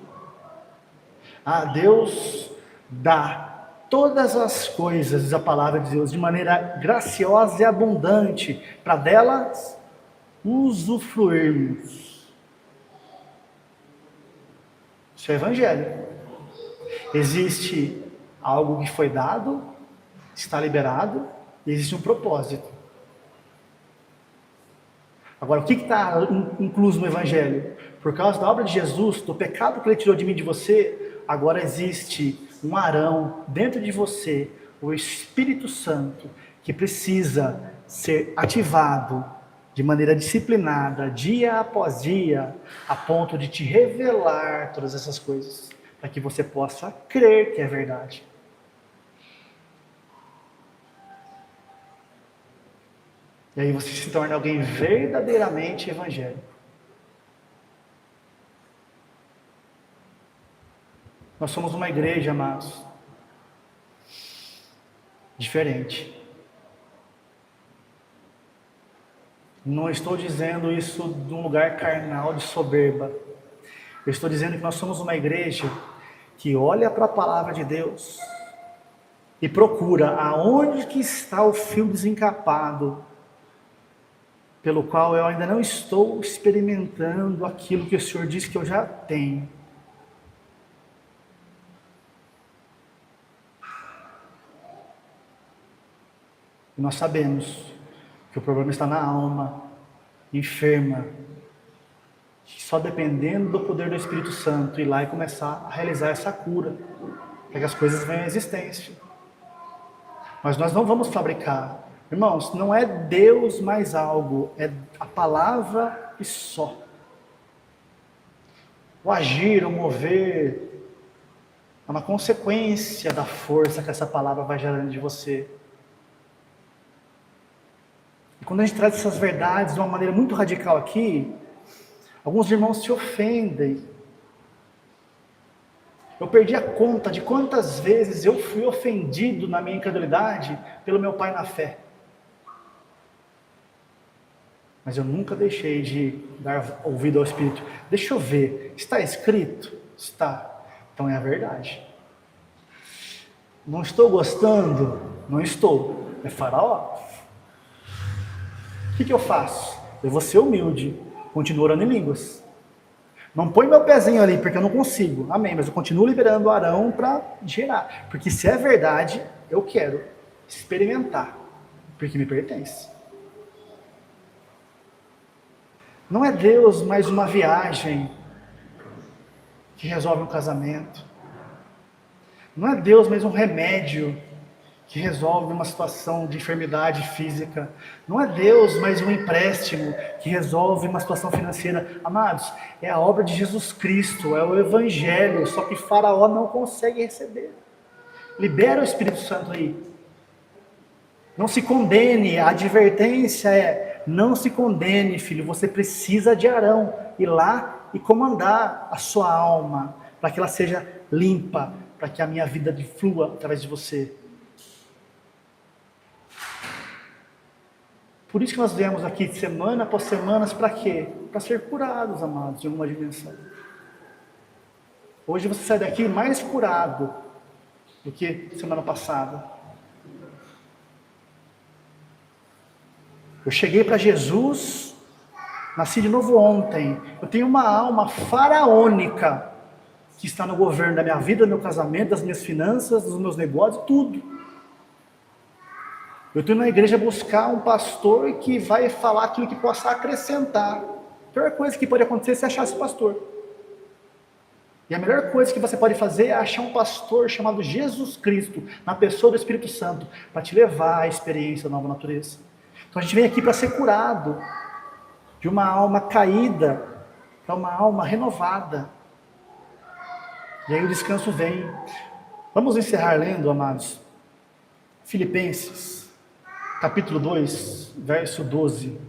Speaker 1: Deus dá todas as coisas, diz a palavra de Deus, de maneira graciosa e abundante, para delas usufruirmos. Isso é Evangelho. Existe algo que foi dado, está liberado, e existe um propósito. Agora, o que está incluso no Evangelho? Por causa da obra de Jesus, do pecado que Ele tirou de mim e de você, agora existe um Arão dentro de você, o Espírito Santo, que precisa ser ativado de maneira disciplinada, dia após dia, a ponto de te revelar todas essas coisas, para que você possa crer que é verdade. E aí você se torna alguém verdadeiramente evangélico. Nós somos uma igreja, amados, diferente. Não estou dizendo isso de um lugar carnal, de soberba. Eu estou dizendo que nós somos uma igreja que olha para a palavra de Deus e procura aonde que está o fio desencapado, pelo qual eu ainda não estou experimentando aquilo que o Senhor disse que eu já tenho. E nós sabemos que o problema está na alma, enferma, só dependendo do poder do Espírito Santo ir lá e começar a realizar essa cura, para que as coisas venham à existência. Mas nós não vamos fabricar. Irmãos, não é Deus mais algo, é a palavra e só. O agir, o mover, é uma consequência da força que essa palavra vai gerando de você. E quando a gente traz essas verdades de uma maneira muito radical aqui, alguns irmãos se ofendem. Eu perdi a conta de quantas vezes eu fui ofendido na minha incredulidade pelo meu pai na fé. Mas eu nunca deixei de dar ouvido ao Espírito. Deixa eu ver, está escrito? Está. Então é a verdade. Não estou gostando? Não estou. É Faraó. O que eu faço? Eu vou ser humilde. Continuo orando em línguas. Não põe meu pezinho ali, porque eu não consigo. Amém, mas eu continuo liberando o Arão para gerar. Porque se é verdade, eu quero experimentar. Porque me pertence. Não é Deus mais uma viagem que resolve um casamento. Não é Deus, mas um remédio que resolve uma situação de enfermidade física. Não é Deus, mas um empréstimo que resolve uma situação financeira. Amados, é a obra de Jesus Cristo, é o Evangelho, só que Faraó não consegue receber. Libera o Espírito Santo aí. Não se condene, a advertência é: não se condene, filho, você precisa de Arão ir lá e comandar a sua alma, para que ela seja limpa, para que a minha vida flua através de você. Por isso que nós viemos aqui semana após semana, para quê? Para ser curados, amados, de alguma dimensão. Hoje você sai daqui mais curado do que semana passada. Eu cheguei para Jesus, nasci de novo ontem. Eu tenho uma alma faraônica que está no governo da minha vida, do meu casamento, das minhas finanças, dos meus negócios, tudo. Eu estou na igreja buscar um pastor que vai falar aquilo que possa acrescentar. A pior coisa que pode acontecer é você achar esse pastor. E a melhor coisa que você pode fazer é achar um pastor chamado Jesus Cristo, na pessoa do Espírito Santo, para te levar à experiência da nova natureza. Então a gente vem aqui para ser curado de uma alma caída para uma alma renovada. E aí o descanso vem. Vamos encerrar lendo, amados, Filipenses, capítulo 2, verso 12.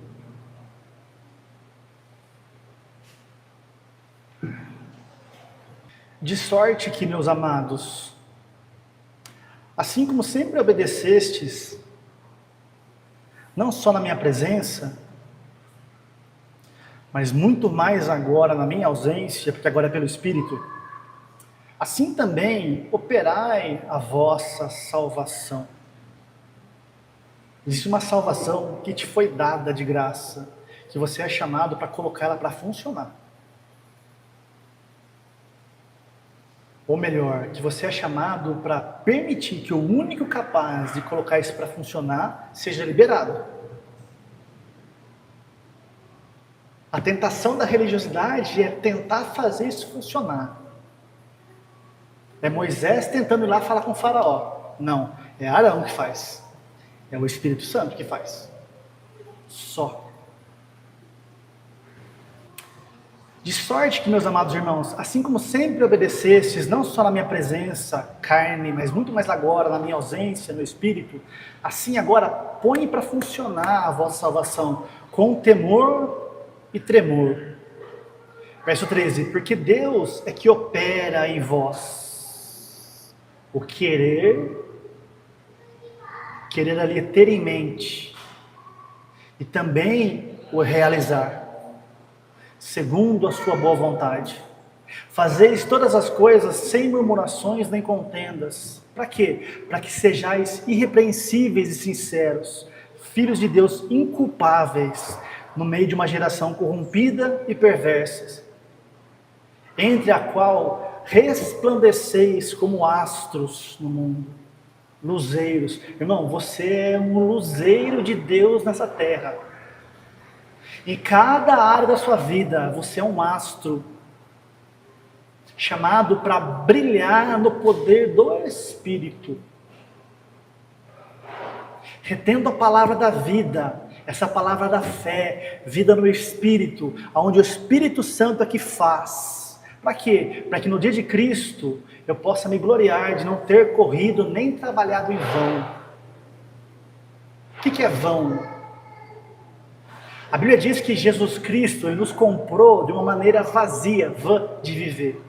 Speaker 1: De sorte que, meus amados, assim como sempre obedecestes, não só na minha presença, mas muito mais agora na minha ausência, porque agora é pelo Espírito, assim também operai a vossa salvação. Existe uma salvação que te foi dada de graça, que você é chamado para colocar ela para funcionar. Ou melhor, que você é chamado para permitir que o único capaz de colocar isso para funcionar seja liberado. A tentação da religiosidade é tentar fazer isso funcionar. É Moisés tentando ir lá falar com o faraó. Não, é Arão que faz. É o Espírito Santo que faz. Só. De sorte que, meus amados irmãos, assim como sempre obedecestes, não só na minha presença, carne, mas muito mais agora, na minha ausência, no Espírito, assim agora põe para funcionar a vossa salvação, com temor e tremor. Verso 13, porque Deus é que opera em vós o querer ali é ter em mente, e também o realizar, segundo a sua boa vontade. Fazeis todas as coisas sem murmurações nem contendas. Para quê? Para que sejais irrepreensíveis e sinceros, filhos de Deus inculpáveis, no meio de uma geração corrompida e perversa, entre a qual resplandeceis como astros no mundo. Luzeiros. Irmão, você é um luzeiro de Deus nessa terra. Em cada área da sua vida, você é um astro chamado para brilhar no poder do Espírito, retendo a palavra da vida, essa palavra da fé, vida no Espírito, onde o Espírito Santo é que faz. Para quê? Para que no dia de Cristo eu possa me gloriar de não ter corrido nem trabalhado em vão. O que é vão? A Bíblia diz que Jesus Cristo ele nos comprou de uma maneira vazia, vã de viver.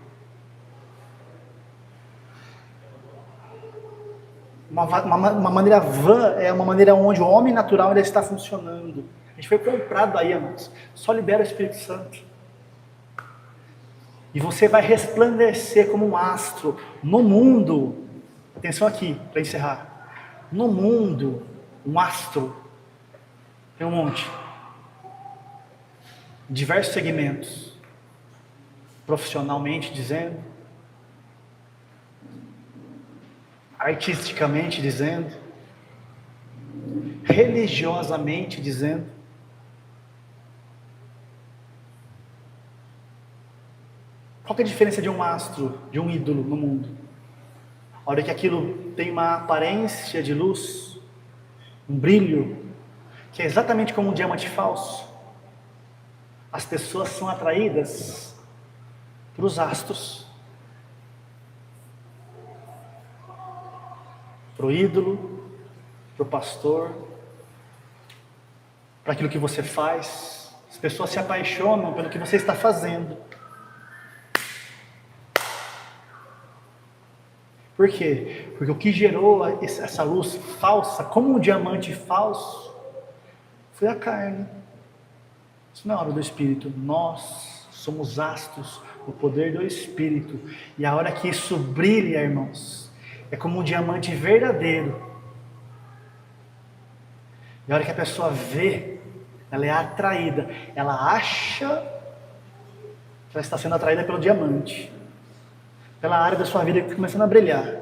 Speaker 1: Uma maneira vã é uma maneira onde o homem natural ainda está funcionando. A gente foi comprado aí, amados. Só libera o Espírito Santo. E você vai resplandecer como um astro no mundo. Atenção aqui, para encerrar. No mundo, um astro. Tem um monte. Diversos segmentos. Profissionalmente dizendo. Artisticamente dizendo. Religiosamente dizendo. Qual que é a diferença de um astro, de um ídolo no mundo? A hora que aquilo tem uma aparência de luz, um brilho, que é exatamente como um diamante falso, as pessoas são atraídas para os astros, para o ídolo, para o pastor, para aquilo que você faz. As pessoas se apaixonam pelo que você está fazendo. Por quê? Porque o que gerou essa luz falsa, como um diamante falso, foi a carne. Isso não é hora do Espírito. Nós somos astros, o poder do Espírito. E a hora que isso brilha, irmãos, é como um diamante verdadeiro. E a hora que a pessoa vê, ela é atraída. Ela acha que ela está sendo atraída pelo diamante, pela área da sua vida que está começando a brilhar.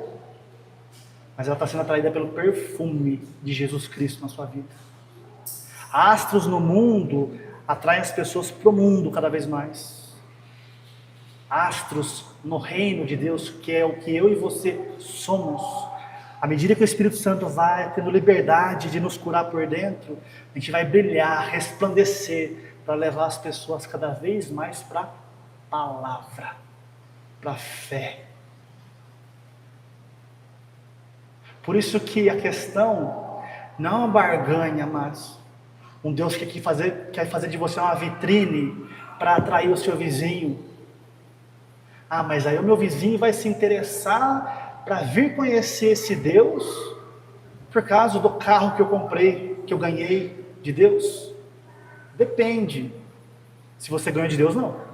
Speaker 1: Mas ela está sendo atraída pelo perfume de Jesus Cristo na sua vida. Astros no mundo atraem as pessoas para o mundo cada vez mais. Astros no reino de Deus, que é o que eu e você somos. À medida que o Espírito Santo vai tendo liberdade de nos curar por dentro, a gente vai brilhar, resplandecer, para levar as pessoas cada vez mais para a palavra, para a fé. Por isso que a questão não é uma barganha, mas um Deus que quer fazer de você uma vitrine para atrair o seu vizinho. Ah, mas aí o meu vizinho vai se interessar para vir conhecer esse Deus por causa do carro que eu comprei, que eu ganhei de Deus? Depende. Se você ganha de Deus, não.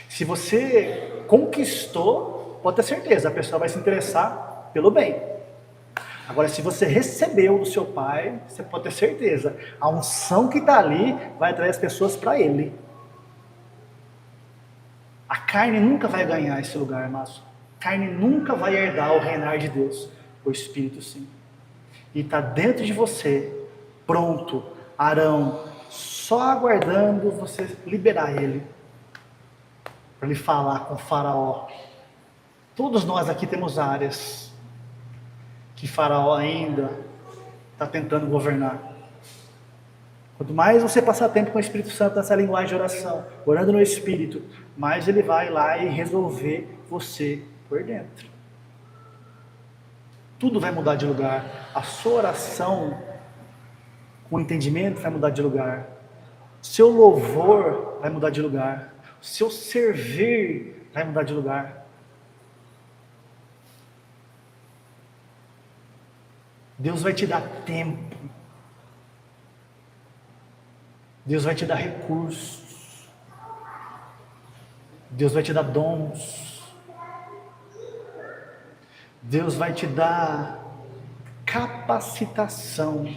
Speaker 1: Se você conquistou, pode ter certeza, a pessoa vai se interessar pelo bem. Agora, se você recebeu do seu pai, você pode ter certeza, a unção que está ali vai atrair as pessoas para ele. A carne nunca vai ganhar esse lugar, irmãos. A carne nunca vai herdar o reinar de Deus. O Espírito sim. E está dentro de você, pronto, Arão, só aguardando você liberar ele, para ele falar com o faraó. Todos nós aqui temos áreas que Faraó ainda está tentando governar. Quanto mais você passar tempo com o Espírito Santo nessa linguagem de oração, orando no Espírito, mais ele vai lá e resolver você por dentro. Tudo vai mudar de lugar. A sua oração com entendimento vai mudar de lugar. Seu louvor vai mudar de lugar. Seu servir vai mudar de lugar. Deus vai te dar tempo. Deus vai te dar recursos. Deus vai te dar dons. Deus vai te dar capacitação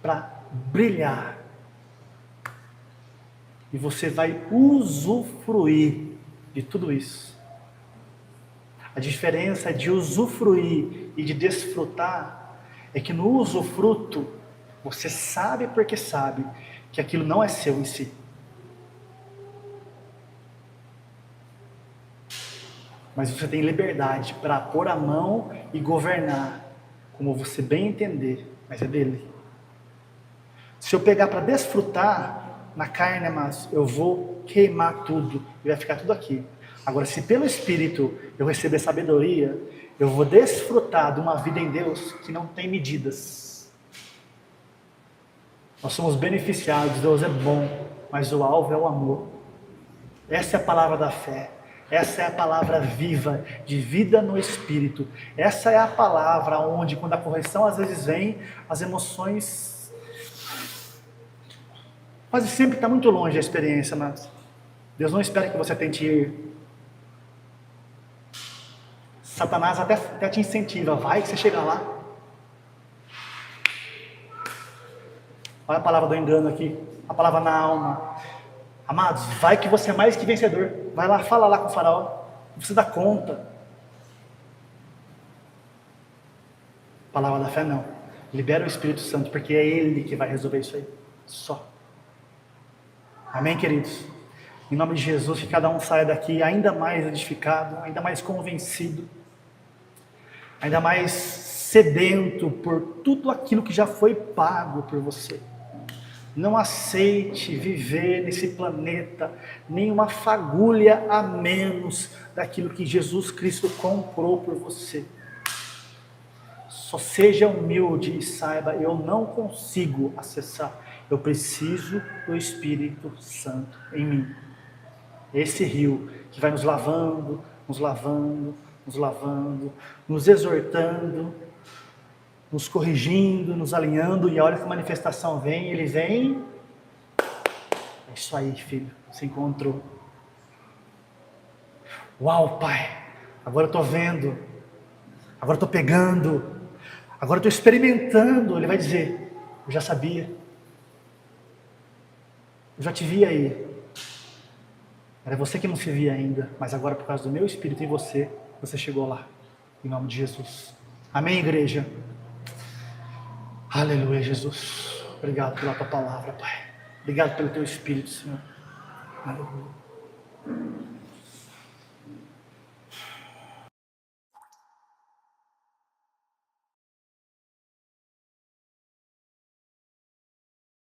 Speaker 1: para brilhar. E você vai usufruir de tudo isso. A diferença de usufruir e de desfrutar é que no usufruto, você sabe porque sabe que aquilo não é seu em si. Mas você tem liberdade para pôr a mão e governar, como você bem entender, mas é dele. Se eu pegar para desfrutar na carne, mas eu vou queimar tudo e vai ficar tudo aqui. Agora, se pelo Espírito eu receber sabedoria, eu vou desfrutar de uma vida em Deus que não tem medidas. Nós somos beneficiados, Deus é bom, mas o alvo é o amor. Essa é a palavra da fé. Essa é a palavra viva, de vida no Espírito. Essa é a palavra onde, quando a correção às vezes vem, as emoções quase sempre está muito longe da experiência, mas Deus não espera que você tente ir. Satanás até te incentiva, vai que você chega lá. Olha a palavra do engano aqui, a palavra na alma. Amados, vai que você é mais que vencedor. Vai lá, fala lá com o faraó, não precisa dar conta. Palavra da fé não. Libera o Espírito Santo, porque é Ele que vai resolver isso aí. Só. Amém, queridos? Em nome de Jesus, que cada um saia daqui ainda mais edificado, ainda mais convencido, ainda mais sedento por tudo aquilo que já foi pago por você. Não aceite viver nesse planeta nenhuma fagulha a menos daquilo que Jesus Cristo comprou por você. Só seja humilde e saiba, eu não consigo acessar. Eu preciso do Espírito Santo em mim. Esse rio que vai nos lavando, nos lavando, nos lavando, nos exortando, nos corrigindo, nos alinhando, e a hora que a manifestação vem, ele vem. É isso aí, filho, você encontrou. Uau, Pai, agora eu estou vendo, agora eu estou pegando, agora eu estou experimentando. Ele vai dizer, eu já sabia, eu já te vi aí. Era você que não se via ainda, mas agora por causa do meu Espírito em você, você chegou lá. Em nome de Jesus. Amém, igreja? Aleluia, Jesus. Obrigado pela tua palavra, Pai. Obrigado pelo teu Espírito, Senhor. Aleluia.